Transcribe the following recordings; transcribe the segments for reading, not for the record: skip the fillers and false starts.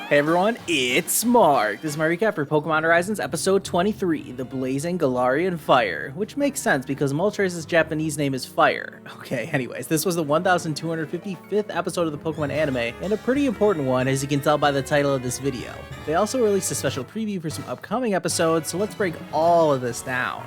Hey everyone, it's Mark. This is my recap for Pokémon Horizons episode 23, The Blazing Galarian Fire, which makes sense because Moltres' Japanese name is Fire. Okay, anyways, this was the 1255th episode of the Pokemon anime, and a pretty important one as you can tell by the title of this video. They also released a special preview for some upcoming episodes, so let's break all of this down.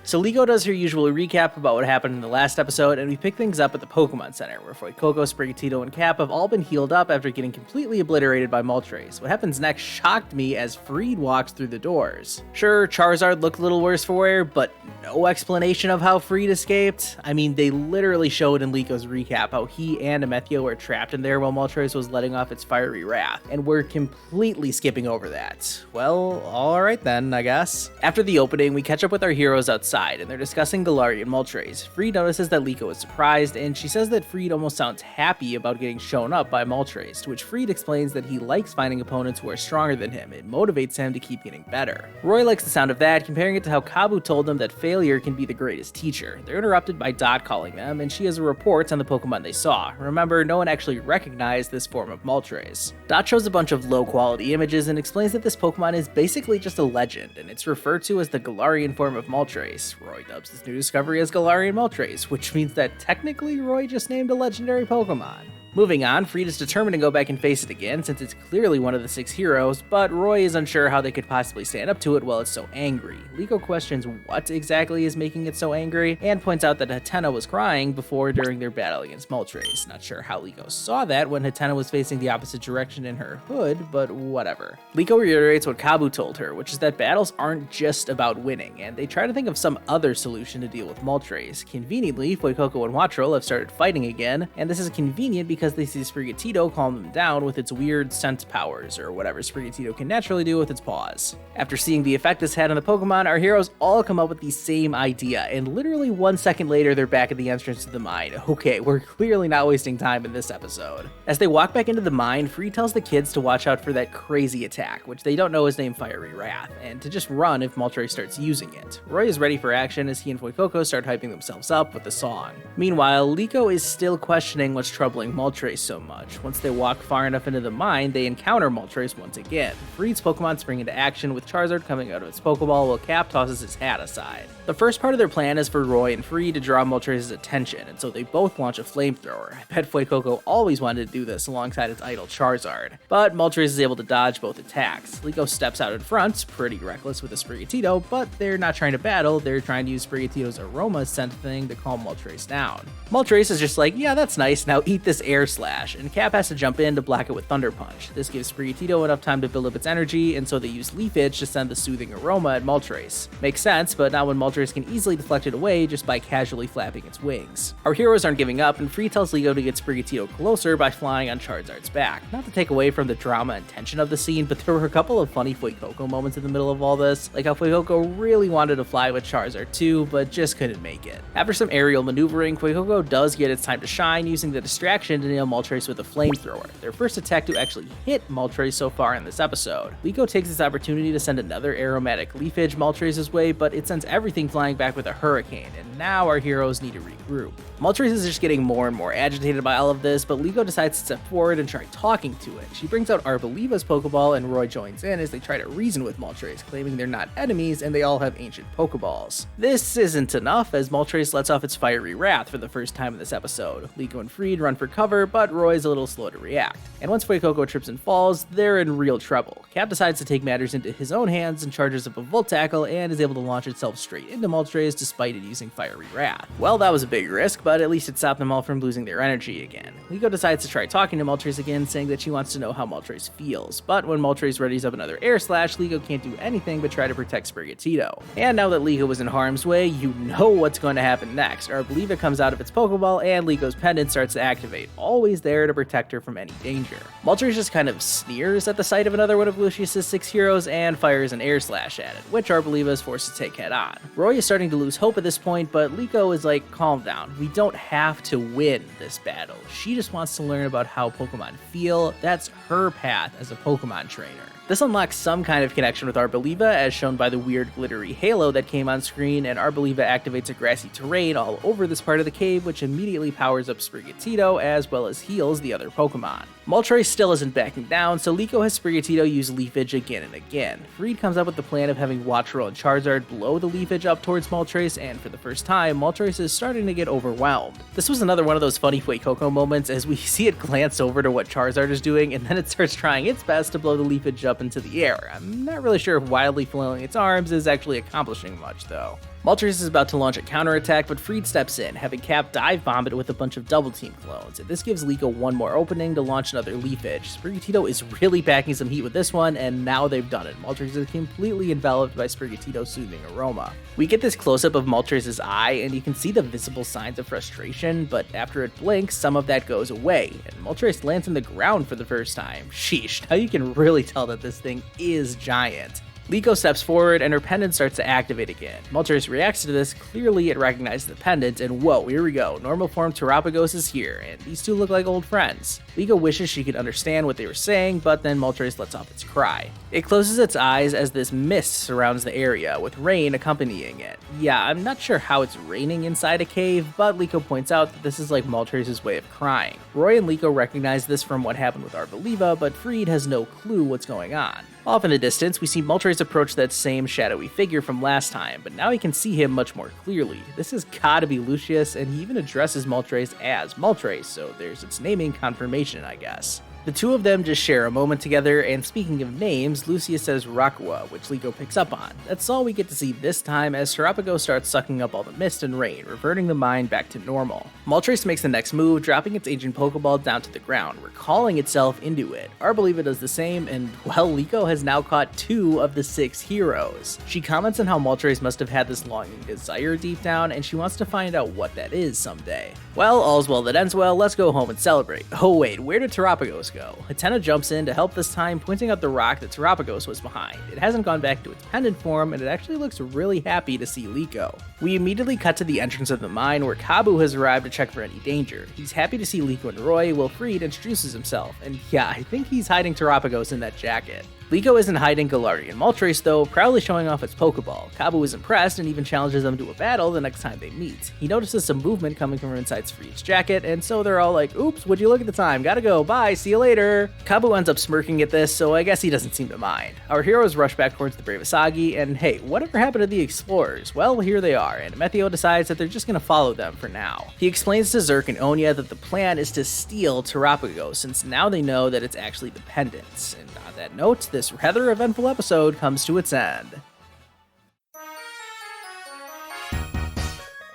So Liko does her usual recap about what happened in the last episode, and we pick things up at the Pokemon Center, where Fuecoco, Sprigatito, and Cap have all been healed up after getting completely obliterated by Moltres. What happens next shocked me as Freed walks through the doors. Sure, Charizard looked a little worse for wear, but no explanation of how Freed escaped. I mean, they literally showed in Liko's recap how he and Amethio were trapped in there while Moltres was letting off its fiery wrath, and we're completely skipping over that. Well, alright then, I guess. After the opening, we catch up with our heroes outside, and they're discussing Galarian Moltres. Freed notices that Liko is surprised, and she says that Freed almost sounds happy about getting shown up by Moltres, to which Freed explains that he likes finding opponents who are stronger than him. It motivates him to keep getting better. Roy likes the sound of that, comparing it to how Kabu told them that failure can be the greatest teacher. They're interrupted by Dot calling them, and she has reports on the Pokemon they saw. Remember, no one actually recognized this form of Moltres. Dot shows a bunch of low-quality images and explains that this Pokemon is basically just a legend, and it's referred to as the Galarian form of Moltres. Roy dubs this new discovery as Galarian Moltres, which means that technically Roy just named a legendary Pokemon. Moving on, Freed is determined to go back and face it again since it's clearly one of the 6 heroes, but Roy is unsure how they could possibly stand up to it while it's so angry. Liko questions what exactly is making it so angry, and points out that Hatena was crying before during their battle against Moltres. Not sure how Liko saw that when Hatena was facing the opposite direction in her hood, but whatever. Liko reiterates what Kabu told her, which is that battles aren't just about winning, and they try to think of some other solution to deal with Moltres. Conveniently, Fuecoco and Wattrel have started fighting again, and this is convenient because they see Sprigatito calm them down with its weird scent powers, or whatever Sprigatito can naturally do with its paws. After seeing the effect this had on the Pokemon, our heroes all come up with the same idea, and literally 1 second later they're back at the entrance to the mine. Okay, we're clearly not wasting time in this episode. As they walk back into the mine, Free tells the kids to watch out for that crazy attack, which they don't know is named Fiery Wrath, and to just run if Moltres starts using it. Roy is ready for action as he and Fuecoco start hyping themselves up with the song. Meanwhile, Liko is still questioning what's troubling Moltres so much. Once they walk far enough into the mine, they encounter Moltres once again. Freed's Pokemon spring into action with Charizard coming out of its Pokeball while Cap tosses his hat aside. The first part of their plan is for Roy and Free to draw Moltres' attention, and so they both launch a flamethrower. I bet Fuecoco always wanted to do this alongside its idol Charizard, but Moltres is able to dodge both attacks. Liko steps out in front, pretty reckless with a Sprigatito, but they're not trying to battle, they're trying to use Sprigatito's aroma scent thing to calm Moltres down. Moltres is just like, yeah, that's nice, now eat this air slash, and Cap has to jump in to block it with Thunder Punch. This gives Sprigatito enough time to build up its energy, and so they use Leaf Edge to send the soothing aroma at Moltres. Makes sense, but not when Moltres can easily deflect it away just by casually flapping its wings. Our heroes aren't giving up, and Free tells Liko to get Sprigatito closer by flying on Charizard's back. Not to take away from the drama and tension of the scene, but there were a couple of funny Fuecoco moments in the middle of all this, like how Fuecoco really wanted to fly with Charizard too, but just couldn't make it. After some aerial maneuvering, Fuecoco does get its time to shine, using the distraction to nail Moltres with a flamethrower, their first attack to actually hit Moltres so far in this episode. Liko takes this opportunity to send another aromatic Leaf Edge Moltres' way, but it sends everything flying back with a hurricane, and now our heroes need to regroup. Moltres is just getting more and more agitated by all of this, but Liko decides to step forward and try talking to it. She brings out Arboliva's Pokeball, and Roy joins in as they try to reason with Moltres, claiming they're not enemies and they all have ancient Pokeballs. This isn't enough, as Moltres lets off its Fiery Wrath for the first time in this episode. Liko and Freed run for cover, but Roy's a little slow to react. And once Fuecoco trips and falls, they're in real trouble. Cap decides to take matters into his own hands and charges up a Volt Tackle and is able to launch itself straight into Moltres despite it using Fiery Wrath. Well, that was a big risk, but at least it stopped them all from losing their energy again. Liko decides to try talking to Moltres again, saying that she wants to know how Moltres feels, but when Moltres readies up another Air Slash, Liko can't do anything but try to protect Sprigatito. And now that Liko is in harm's way, you know what's going to happen next. Arboliva comes out of its Pokeball and Liko's pendant starts to activate, always there to protect her from any danger. Moltres just kind of sneers at the sight of another one of Lucius's 6 heroes and fires an Air Slash at it, which Arboliva is forced to take head on. Roy is starting to lose hope at this point, but Liko is like, calm down, we don't have to win this battle. She just wants to learn about how Pokemon feel. That's her path as a Pokemon trainer. This unlocks some kind of connection with Arboliva, as shown by the weird glittery halo that came on screen, and Arboliva activates a grassy terrain all over this part of the cave, which immediately powers up Sprigatito, as well as heals the other Pokemon. Moltres still isn't backing down, so Liko has Sprigatito use Leaf Edge again and again. Freed comes up with the plan of having Wattrel and Charizard blow the Leaf Edge up towards Moltres, and for the first time, Moltres is starting to get overwhelmed. This was another one of those funny Fuecoco moments as we see it glance over to what Charizard is doing, and then it starts trying its best to blow the Leaf Edge up into the air. I'm not really sure if wildly flailing its arms is actually accomplishing much, though. Moltres is about to launch a counterattack, but Freed steps in, having Cap dive bomb it with a bunch of Double Team clones, and this gives Liko one more opening to launch another Leaf Edge. Sprigatito is really packing some heat with this one, and now they've done it. Moltres is completely enveloped by Sprigatito's soothing aroma. We get this close-up of Moltres' eye, and you can see the visible signs of frustration, but after it blinks, some of that goes away, and Moltres lands on the ground for the first time. Sheesh, now you can really tell that this thing is giant. Liko steps forward and her pendant starts to activate again. Moltres reacts to this, clearly it recognizes the pendant, and whoa, here we go. Normal form Terapagos is here, and these two look like old friends. Liko wishes she could understand what they were saying, but then Moltres lets off its cry. It closes its eyes as this mist surrounds the area, with rain accompanying it. Yeah, I'm not sure how it's raining inside a cave, but Liko points out that this is like Moltres' way of crying. Roy and Liko recognize this from what happened with Arboliva, but Freed has no clue what's going on. Off in the distance, we see Moltres approach that same shadowy figure from last time, but now he can see him much more clearly. This has gotta be Lucius, and he even addresses Moltres as Moltres, so there's its naming confirmation, I guess. The two of them just share a moment together, and speaking of names, Lucius says Rakua, which Liko picks up on. That's all we get to see this time as Terapagos starts sucking up all the mist and rain, reverting the mind back to normal. Moltres makes the next move, dropping its ancient Pokeball down to the ground, recalling itself into it. Arboliva does the same, and well, Liko has now caught 2 of the 6 heroes. She comments on how Moltres must have had this longing desire deep down, and she wants to find out what that is someday. Well, all's well that ends well, let's go home and celebrate. Oh wait, where did Terapagos go? Hatena jumps in to help this time, pointing out the rock that Terapagos was behind. It hasn't gone back to its pendant form, and it actually looks really happy to see Liko. We immediately cut to the entrance of the mine where Kabu has arrived to check for any danger. He's happy to see Liko and Roy, while Freed introduces himself, and yeah, I think he's hiding Terapagos in that jacket. Liko isn't hiding Galarian Moltres though, proudly showing off its Pokeball. Kabu is impressed and even challenges them to a battle the next time they meet. He notices some movement coming from inside Freed's jacket, and so they're all like, oops, would you look at the time, gotta go, bye, see you later. Kabu ends up smirking at this, so I guess he doesn't seem to mind. Our heroes rush back towards the Bravasagi, and hey, whatever happened to the explorers? Well, here they are, and Methio decides that they're just gonna follow them for now. He explains to Zerk and Onya that the plan is to steal Terapagos, since now they know that it's actually the pendants. And on that note, this rather eventful episode comes to its end.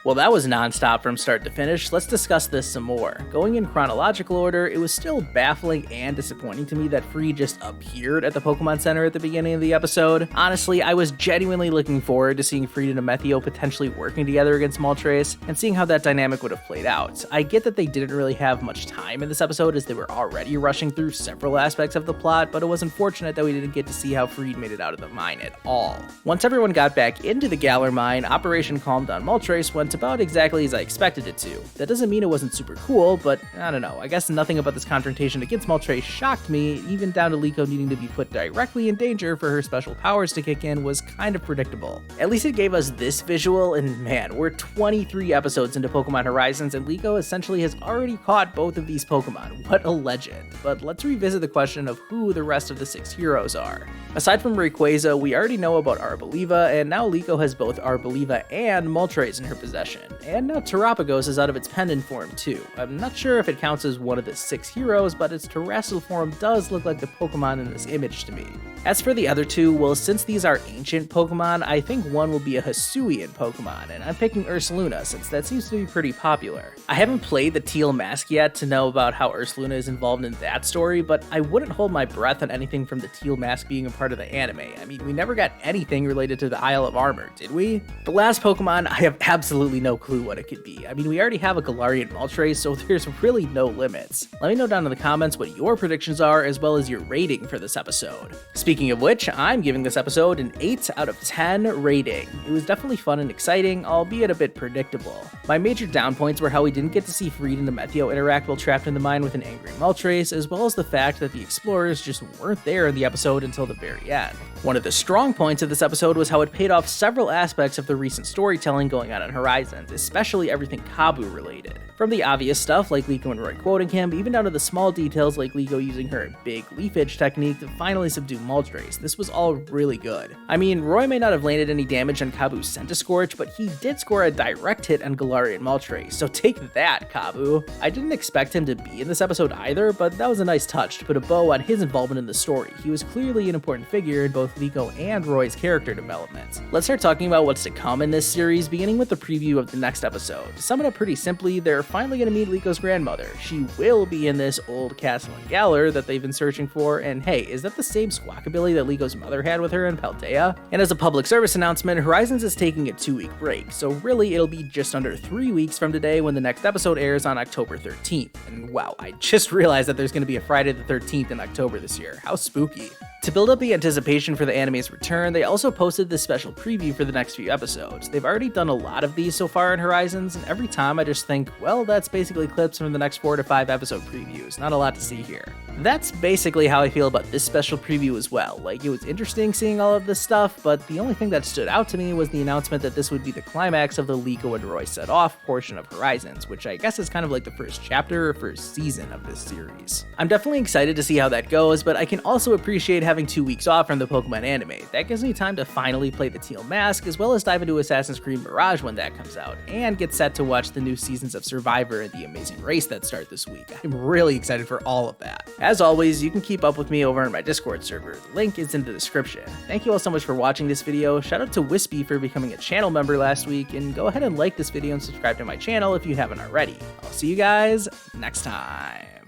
Well, that was non-stop from start to finish. Let's discuss this some more. Going in chronological order, it was still baffling and disappointing to me that Free just appeared at the Pokemon Center at the beginning of the episode. Honestly, I was genuinely looking forward to seeing Freed and Methio potentially working together against Moltres and seeing how that dynamic would have played out. I get that they didn't really have much time in this episode as they were already rushing through several aspects of the plot, but it was unfortunate that we didn't get to see how Freed made it out of the mine at all. Once everyone got back into the Galar mine, Operation Calm Down Moltres went about exactly as I expected it to. That doesn't mean it wasn't super cool, but I don't know, I guess nothing about this confrontation against Moltres shocked me, even down to Liko needing to be put directly in danger for her special powers to kick in was kind of predictable. At least it gave us this visual, and man, we're 23 episodes into Pokémon Horizons and Liko essentially has already caught both of these Pokémon. What a legend. But let's revisit the question of who the rest of the 6 heroes are. Aside from Rayquaza, we already know about Arboliva, and now Liko has both Arboliva and Moltres in her possession. And now Terapagos is out of its pendant form too. I'm not sure if it counts as one of the 6 heroes, but its terrestrial form does look like the Pokemon in this image to me. As for the other 2, well, since these are ancient Pokemon, I think one will be a Hisuian Pokemon, and I'm picking Ursaluna since that seems to be pretty popular. I haven't played the Teal Mask yet to know about how Ursaluna is involved in that story, but I wouldn't hold my breath on anything from the Teal Mask being a part of the anime. I mean, we never got anything related to the Isle of Armor, did we? The last Pokemon, I have absolutely no clue what it could be. I mean, we already have a Galarian Moltres, so there's really no limits. Let me know down in the comments what your predictions are, as well as your rating for this episode. Speaking of which, I'm giving this episode an 8 out of 10 rating. It was definitely fun and exciting, albeit a bit predictable. My major down points were how we didn't get to see Freed and the Methio interact while trapped in the mine with an angry Moltres, as well as the fact that the explorers just weren't there in the episode until the very end. One of the strong points of this episode was how it paid off several aspects of the recent storytelling going on in Horizons, especially everything Kabu related. From the obvious stuff like Liko and Roy quoting him, even down to the small details like Liko using her big leafage technique to finally subdue Moltres, this was all really good. I mean, Roy may not have landed any damage on Kabu's Scentiscorch, but he did score a direct hit on Galarian Moltres, so take that, Kabu! I didn't expect him to be in this episode either, but that was a nice touch to put a bow on his involvement in the story. He was clearly an important figure in both Liko and Roy's character development. Let's start talking about what's to come in this series, beginning with the preview of the next episode. To sum it up pretty simply, they're finally going to meet Liko's grandmother. She will be in this old castle in Galar that they've been searching for, and hey, is that the same squawkabilly that Liko's mother had with her in Paldea? And as a public service announcement, Horizons is taking a 2-week break, so really it'll be just under 3 weeks from today when the next episode airs on October 13th. And wow, I just realized that there's going to be a Friday the 13th in October this year. How spooky. To build up the anticipation for the anime's return, they also posted this special preview for the next few episodes. They've already done a lot of these so far in Horizons, and every time I just think, well, that's basically clips from the next 4 to 5 episode previews, not a lot to see here. That's basically how I feel about this special preview as well. Like, it was interesting seeing all of this stuff, but the only thing that stood out to me was the announcement that this would be the climax of the Liko and Roy set off portion of Horizons, which I guess is kind of like the first chapter or first season of this series. I'm definitely excited to see how that goes, but I can also appreciate having 2 weeks off from the Pokemon anime. That gives me time to finally play the Teal Mask, as well as dive into Assassin's Creed Mirage when that comes out, and get set to watch the new seasons of Survivor and The Amazing Race that start this week. I'm really excited for all of that. As always, you can keep up with me over on my Discord server. The link is in the description. Thank you all so much for watching this video. Shout out to Wispy for becoming a channel member last week, and go ahead and like this video and subscribe to my channel if you haven't already. I'll see you guys next time.